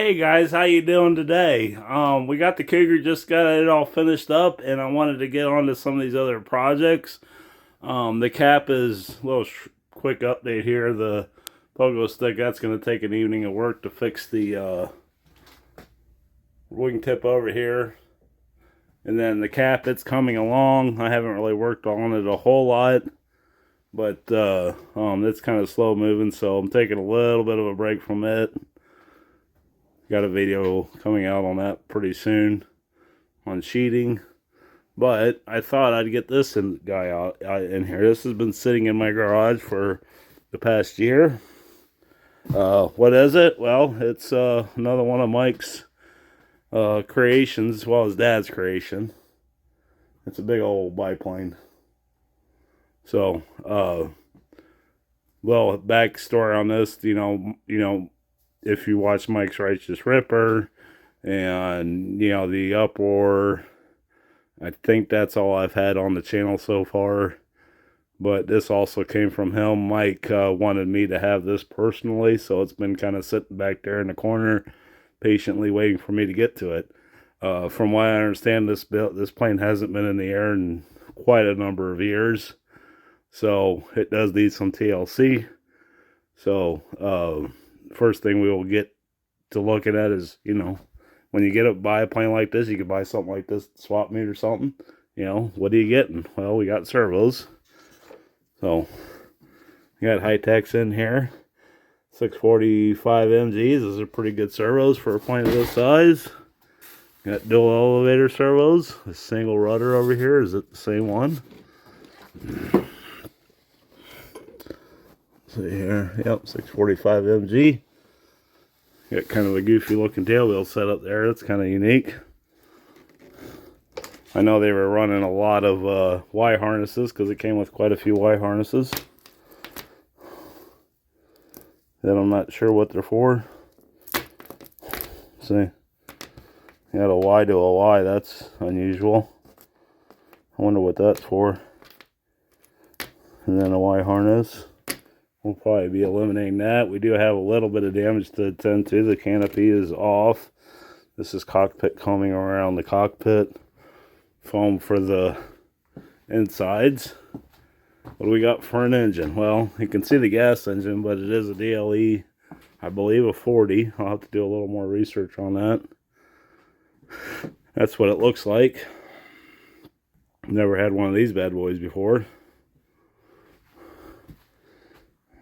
Hey guys, how you doing today? We got the Cougar, just got it all finished up, and I wanted to get on to some of these other projects. The cap is a little quick update here. The pogo stick, that's going to take an evening of work to fix the wingtip over here. And then the cap, it's coming along. I haven't really worked on it a whole lot, but it's kind of slow moving, so I'm taking a little bit of a break from it. Got a video coming out on that pretty soon on sheeting, but I thought I'd get this guy out in here. This has been sitting in my garage for the past year. What is it? Well, it's another one of Mike's creations, as well as Dad's creation. It's a big old biplane. So, well, backstory on this, you know, if you watch Mike's Righteous Ripper and, the Uproar, I think that's all I've had on the channel so far. But this also came from him. Mike wanted me to have this personally, so it's been kind of sitting back there in the corner, patiently waiting for me to get to it. From what I understand, this plane hasn't been in the air in quite a number of years, so it does need some TLC. So, first thing we will get to looking at is, when you buy a plane like this, you could buy something like this, swap meet or something. What are you getting? Well, we got servos. So, we got high-techs in here. 645 MGs. Those are pretty good servos for a plane of this size. Got dual elevator servos. A single rudder over here. Is it the same one? See here. Yep, 645 MG. Got kind of a goofy looking tail wheel set up there. That's kind of unique. I know they were running a lot of Y harnesses because it came with quite a few Y harnesses. Then I'm not sure what they're for. See, you got a Y to a Y. That's unusual. I wonder what that's for. And then a Y harness. We'll probably be eliminating that. We do have a little bit of damage to attend to. The canopy is off. This is cockpit combing around the cockpit. Foam for the insides. What do we got for an engine? Well, you can see the gas engine, but it is a DLE, I believe a 40. I'll have to do a little more research on that. That's what it looks like. Never had one of these bad boys before.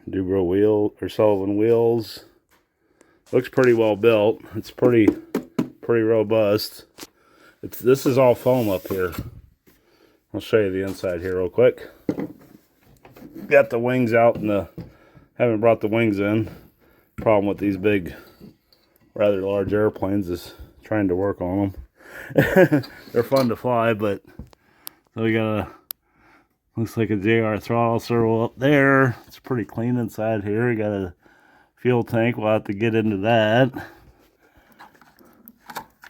Dubro wheel or Sullivan wheels. Looks pretty well built. It's pretty robust. This is all foam up here. I'll show you the inside here real quick. Got the wings out and haven't brought the wings in. Problem with these big, rather large airplanes is trying to work on them. They're fun to fly, but so we got a looks like a JR throttle servo up there. It's pretty clean inside here. We got a fuel tank. We'll have to get into that.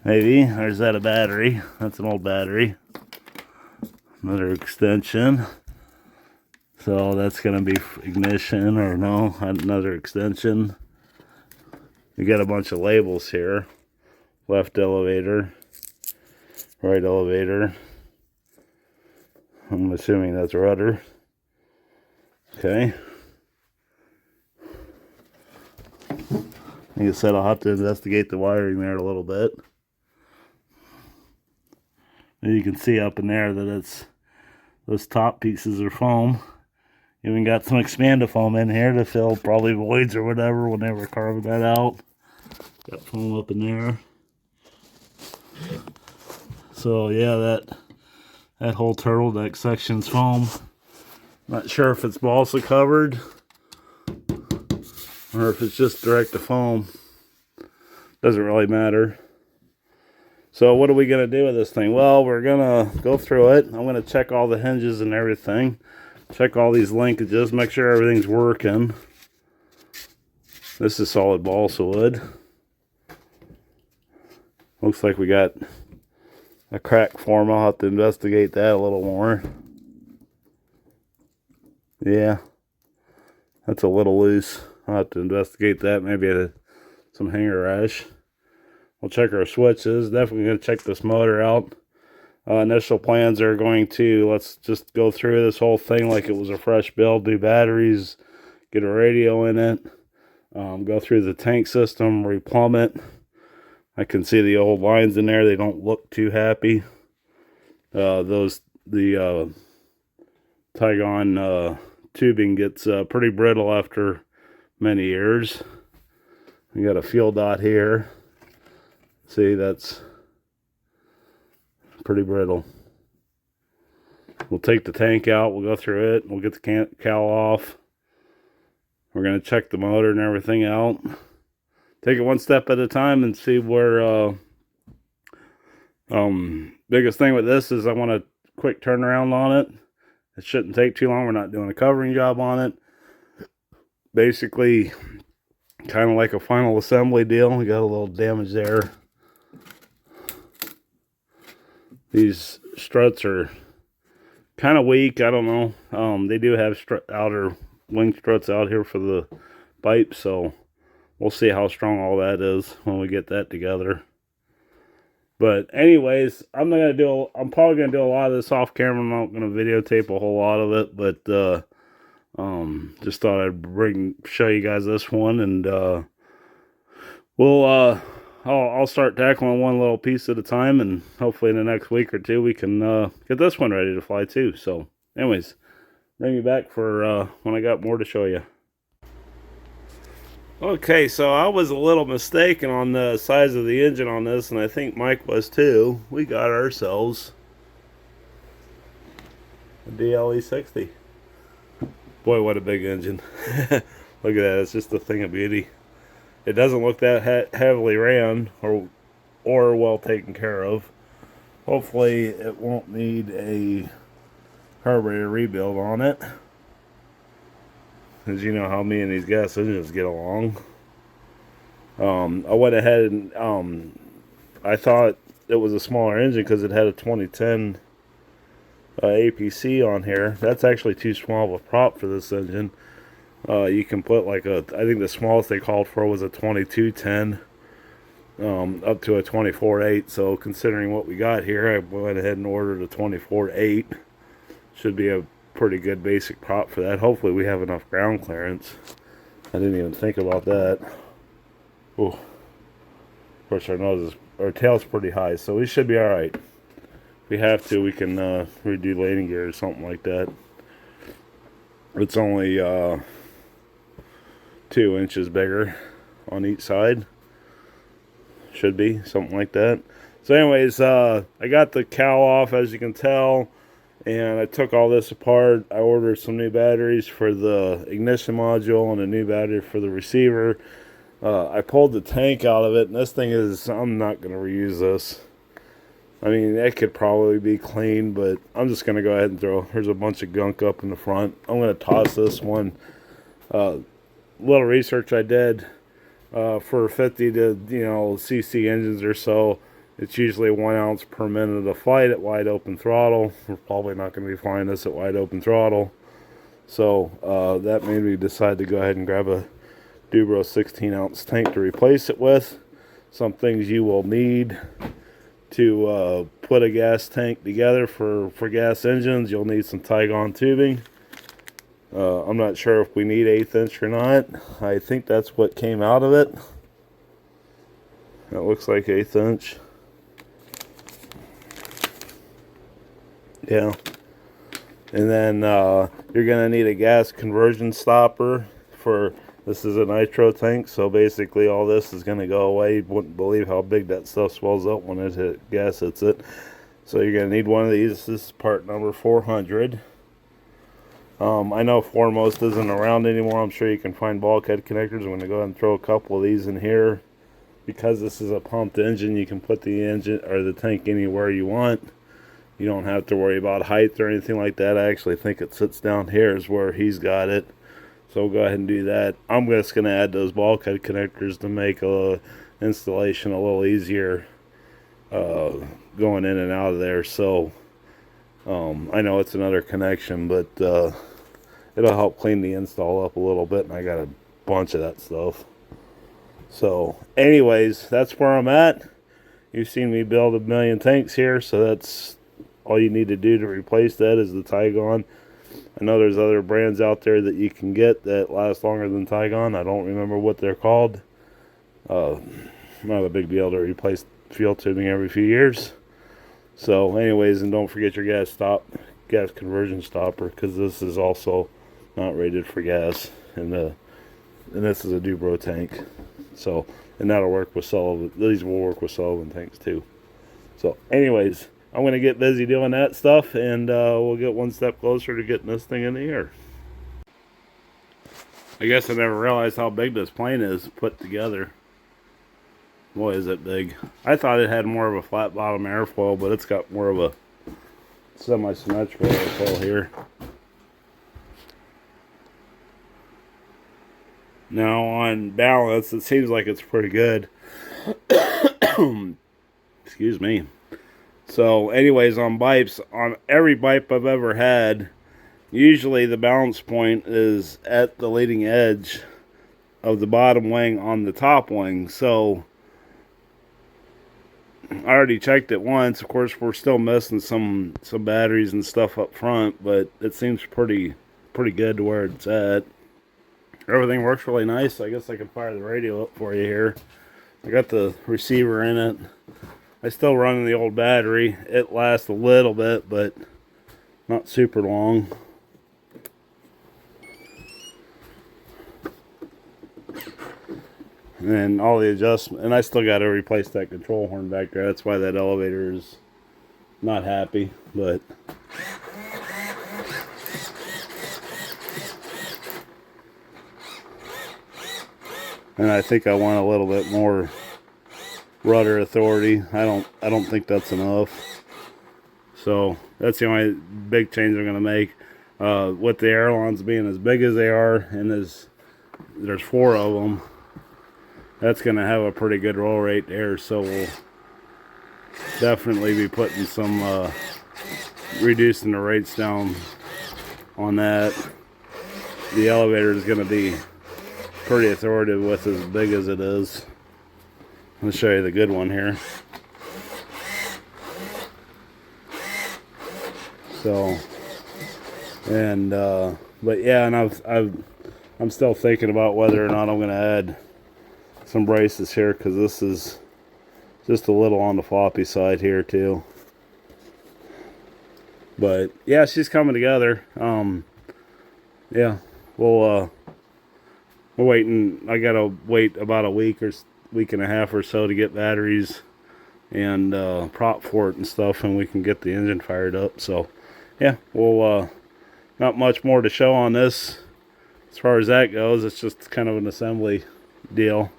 Maybe. There's that a battery. That's an old battery. Another extension. So that's going to be ignition or no, another extension. We got a bunch of labels here. Left elevator. Right elevator. I'm assuming that's rudder. Okay. Like I said, I'll have to investigate the wiring there a little bit. And you can see up in there that it's those top pieces are foam. Even got some expandifoam in here to fill probably voids or whatever when they were carving that out. Got foam up in there. So yeah, that whole turtleneck section's foam. Not sure if it's balsa covered or if it's just direct to foam. Doesn't really matter. So what are we going to do with this thing? Well, we're going to go through it. I'm going to check all the hinges and everything. Check all these linkages. Make sure everything's working. This is solid balsa wood. Looks like we got a crack form. I'll have to investigate that a little more. Yeah, that's a little loose. I'll have to investigate that. Maybe some hanger rash. We'll check our switches. Definitely going to check this motor out. Initial plans are going to, let's just go through this whole thing like it was a fresh build, do batteries, get a radio in it, go through the tank system, replumb it. I can see the old lines in there. They don't look too happy. The Tygon tubing gets pretty brittle after many years. We got a fuel dot here. See, that's pretty brittle. We'll take the tank out. We'll go through it. We'll get the cowl off. We're going to check the motor and everything out. Take it one step at a time and see where... biggest thing with this is I want a quick turnaround on it. It shouldn't take too long. We're not doing a covering job on it. Basically, kind of like a final assembly deal. We got a little damage there. These struts are kind of weak. I don't know. They do have outer wing struts out here for the bipe, so we'll see how strong all that is when we get that together. But anyways, I'm probably gonna do a lot of this off camera. I'm not gonna videotape a whole lot of it, but just thought I'd show you guys this one, and I'll start tackling one little piece at a time, and hopefully in the next week or two we can get this one ready to fly too. So anyways, bring me back for when I got more to show you. Okay, so I was a little mistaken on the size of the engine on this, and I think Mike was too. We got ourselves a DLE 60. Boy, what a big engine. Look at that, it's just a thing of beauty. It doesn't look that heavily ran or well taken care of. Hopefully it won't need a carburetor rebuild on it, because you know how me and these gas engines get along. I went ahead and I thought it was a smaller engine because it had a 2010 APC on here. That's actually too small of a prop for this engine. You can put like I think the smallest they called for was a 2210 up to a 24.8. So considering what we got here, I went ahead and ordered a 24.8. Should be a pretty good basic prop for that. Hopefully we have enough ground clearance. I didn't even think about that. Oh, of course our tail's pretty high, so we should be all right. If we have to, we can redo landing gear or something like that. It's only 2 inches bigger on each side. Should be something like that. So anyways, I got the cowl off, as you can tell, and I took all this apart. I ordered some new batteries for the ignition module and a new battery for the receiver. I pulled the tank out of it, and this thing is, I'm not going to reuse this. I mean, it could probably be clean, but I'm just going to go ahead and there's a bunch of gunk up in the front. I'm going to toss this one. Little research I did, for 50 to, cc engines or so, it's usually 1 ounce per minute of flight at wide open throttle. We're probably not going to be flying this at wide open throttle. So that made me decide to go ahead and grab a Dubro 16 ounce tank to replace it with. Some things you will need to put a gas tank together for gas engines. You'll need some Tygon tubing. I'm not sure if we need 1/8 inch or not. I think that's what came out of it. That looks like 1/8 inch. Yeah. And then you're going to need a gas conversion stopper for, this is a nitro tank, so basically all this is going to go away. You wouldn't believe how big that stuff swells up when gas hits it. So you're going to need one of these. This is part number 400. I know Foremost isn't around anymore. I'm sure you can find bulkhead connectors. I'm going to go ahead and throw a couple of these in here. Because this is a pumped engine, you can put the engine or the tank anywhere you want. You don't have to worry about height or anything like that. I actually think it sits down here is where he's got it. So we'll go ahead and do that. I'm just going to add those bulkhead connectors to make installation a little easier going in and out of there. So I know it's another connection, but it'll help clean the install up a little bit, and I got a bunch of that stuff. So anyways, that's where I'm at. you've seen me build 1,000,000 tanks here, so that's all you need to do to replace that is the Tygon. I know there's other brands out there that you can get that last longer than Tygon. I don't remember what they're called. Not a big deal to replace fuel tubing every few years. So anyways, and don't forget your gas conversion stopper, because this is also not rated for gas, and this is a Dubro tank. So, and that'll work with Sullivan. These will work with Sullivan tanks too. So anyways, I'm going to get busy doing that stuff, and we'll get one step closer to getting this thing in the air. I guess I never realized how big this plane is put together. Boy, is it big. I thought it had more of a flat bottom airfoil, but it's got more of a semi-symmetrical airfoil here. Now, on balance, it seems like it's pretty good. Excuse me. So, anyways, on bipes, on every bipe I've ever had, usually the balance point is at the leading edge of the bottom wing on the top wing. So, I already checked it once. Of course, we're still missing some batteries and stuff up front, but it seems pretty good to where it's at. Everything works really nice. I guess I can fire the radio up for you here. I got the receiver in it. I still run the old battery. It lasts a little bit, but not super long. And all the adjustment, and I still got to replace that control horn back there. That's why that elevator is not happy, but and I think I want a little bit more rudder authority. I don't think that's enough. So that's the only big change I'm going to make. With the ailerons being as big as they are, and there's 4 of them, that's going to have a pretty good roll rate there. So we'll definitely be putting some reducing the rates down on that. The elevator is going to be pretty authoritative with as big as it is. I'll show you the good one here. So, and but yeah, and I'm still thinking about whether or not I'm going to add some braces here, because this is just a little on the floppy side here too. But yeah, she's coming together. Yeah, we're waiting. I gotta wait about a week and a half or so to get batteries and prop for it and stuff, and we can get the engine fired up. So yeah, we'll not much more to show on this as far as that goes. It's just kind of an assembly deal.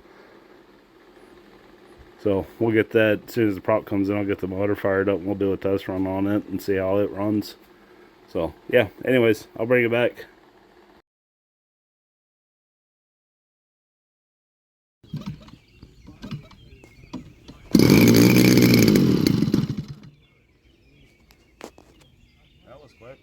So we'll get that as soon as the prop comes in. I'll get the motor fired up and we'll do a test run on it and see how it runs. So yeah, anyways, I'll bring it back. That was quick.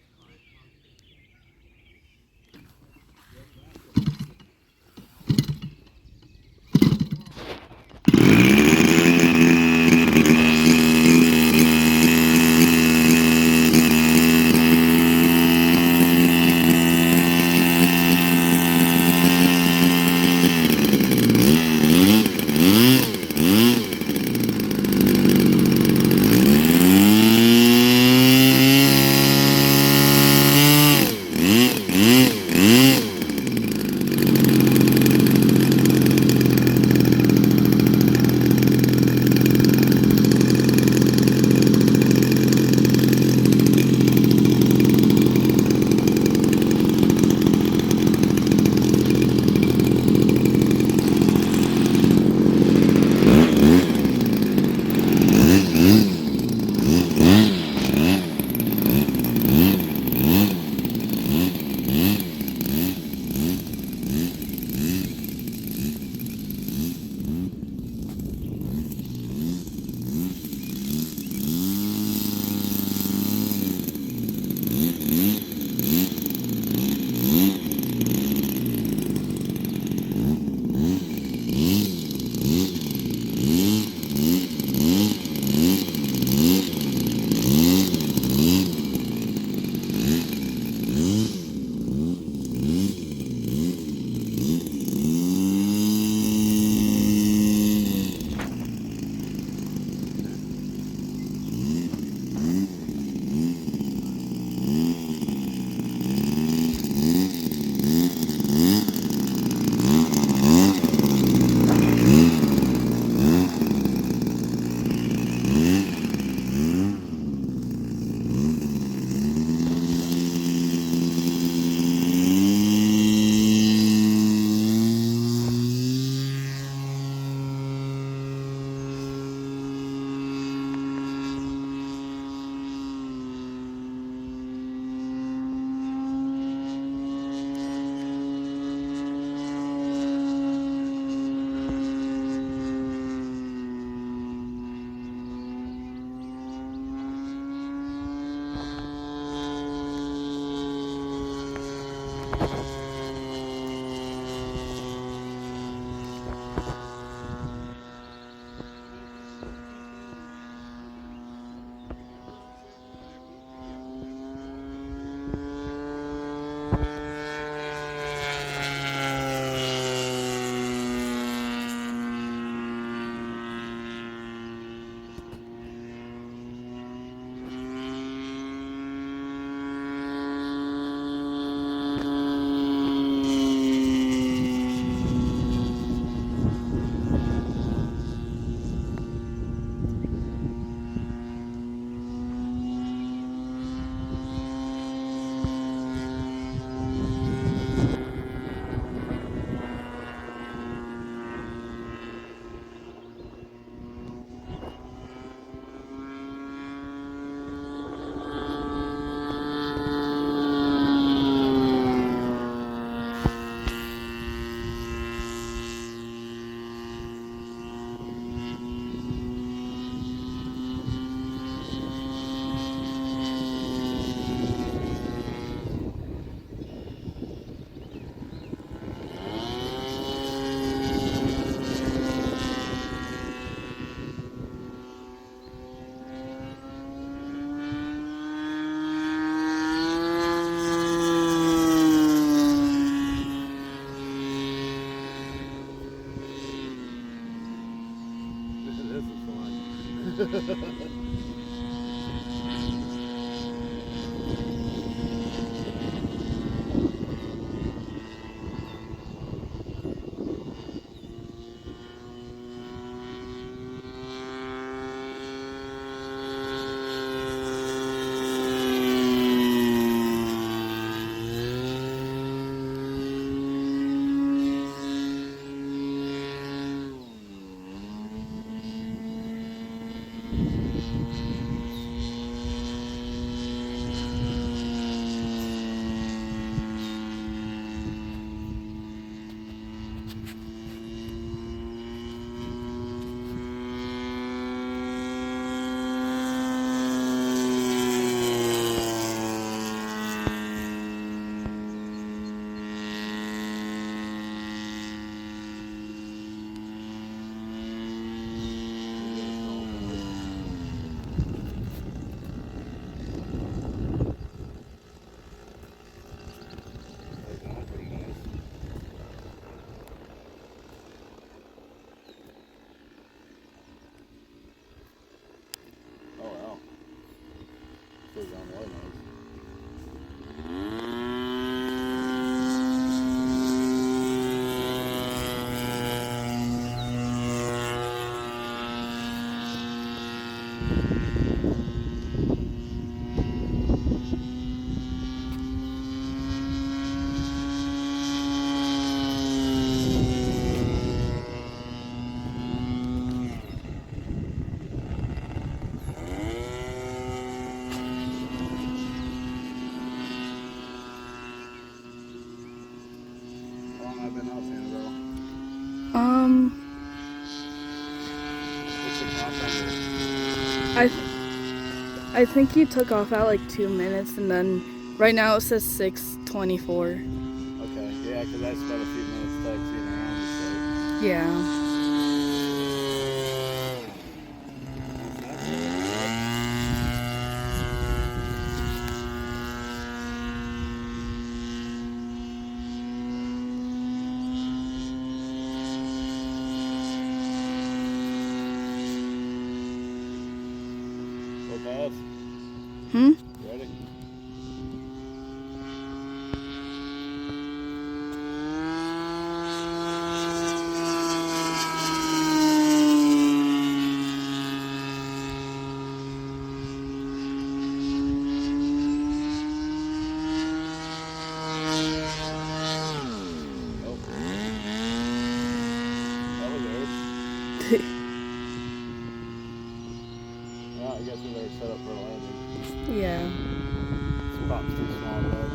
I think you took off at like 2 minutes, and then right now it says 6:24. Okay, yeah, because I spent a few minutes taxiing around the state. Yeah. Ready? Well, I guess we better set up for a landing. Yeah. This prop's too small to land.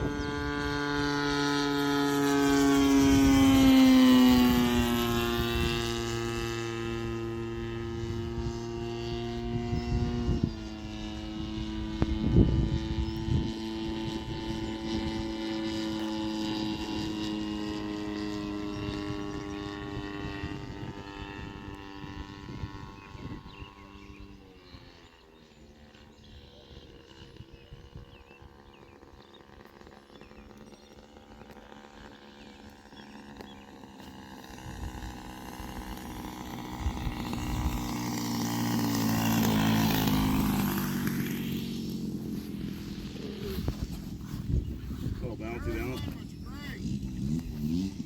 Bouncy down.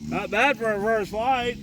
Not bad for a reverse flight.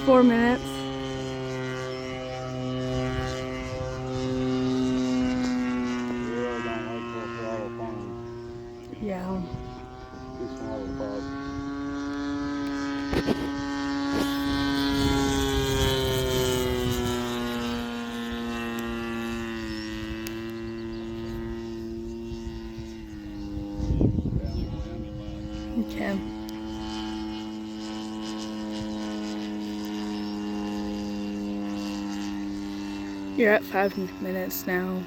4 minutes. Really don't like full throttle farming. Yeah. Too small of a bug. Okay. You're at 5 minutes now.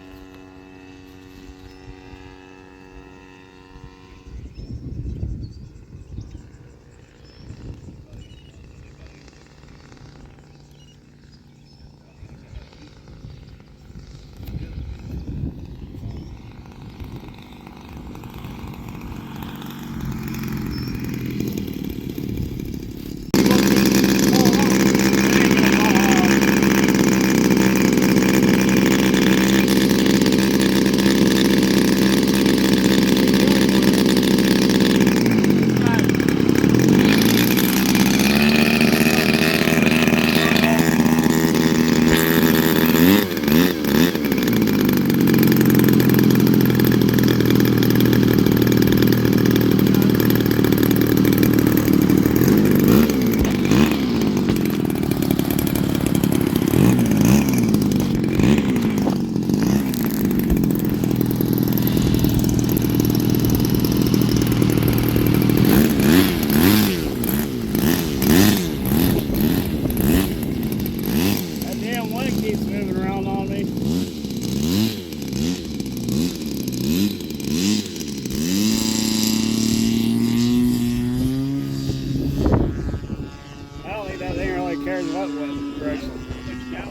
Cares what direction. Yeah.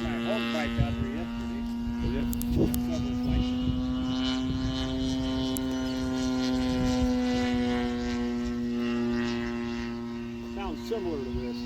My old bike out there yesterday. Sounds similar to this.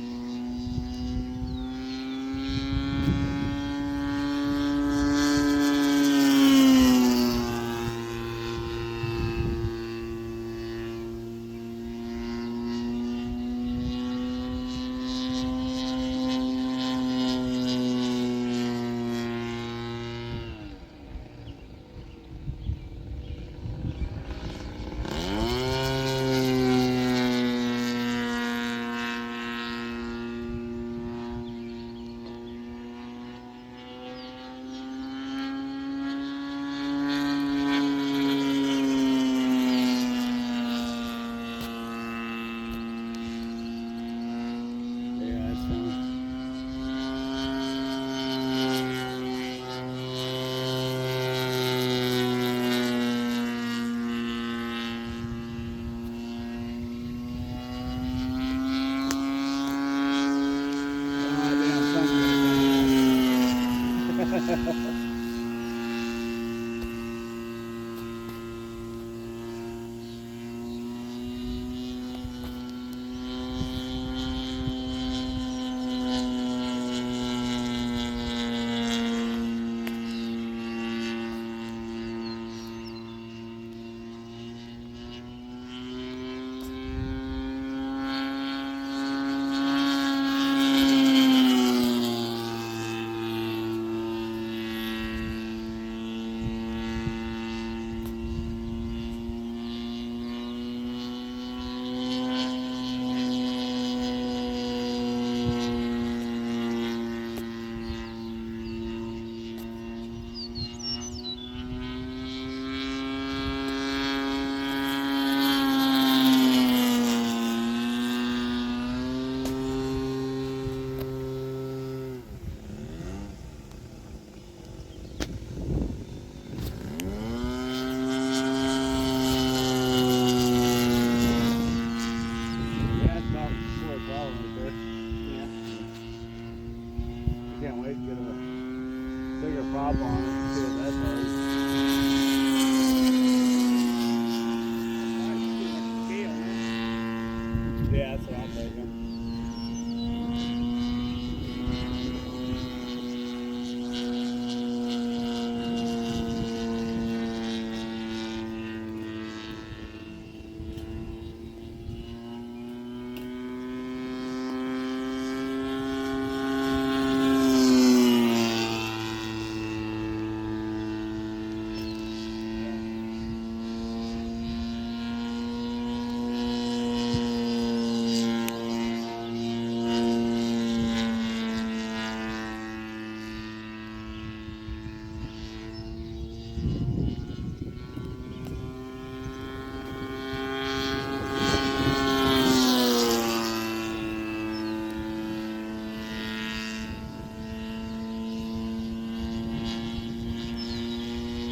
Can't wait to get a bigger prop on it and see what that does. Yeah, that's what I'm thinking.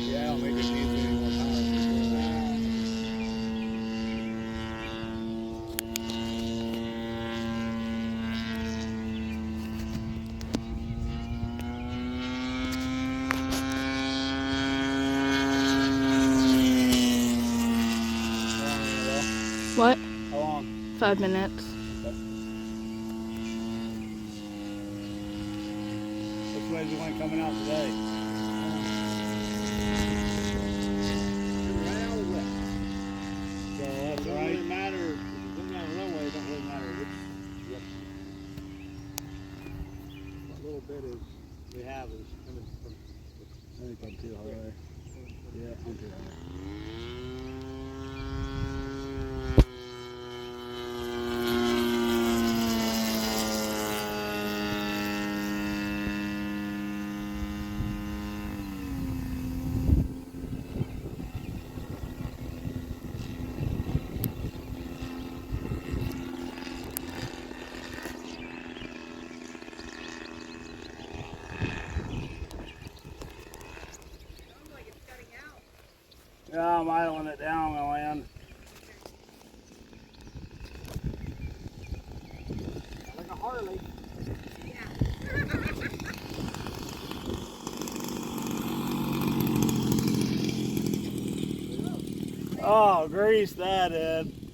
Yeah, I don't think it needs any more power. What? How long? 5 minutes. Which way is the one coming out today? Right out of the west. So that's It doesn't right. really matter if you come down the runway. It don't really matter which direction. What little bit is we have is coming from. I think I'm too high. Yeah, I'm too high. Yeah, I'm idling it down, my land. Like a Harley. Oh, grease that in.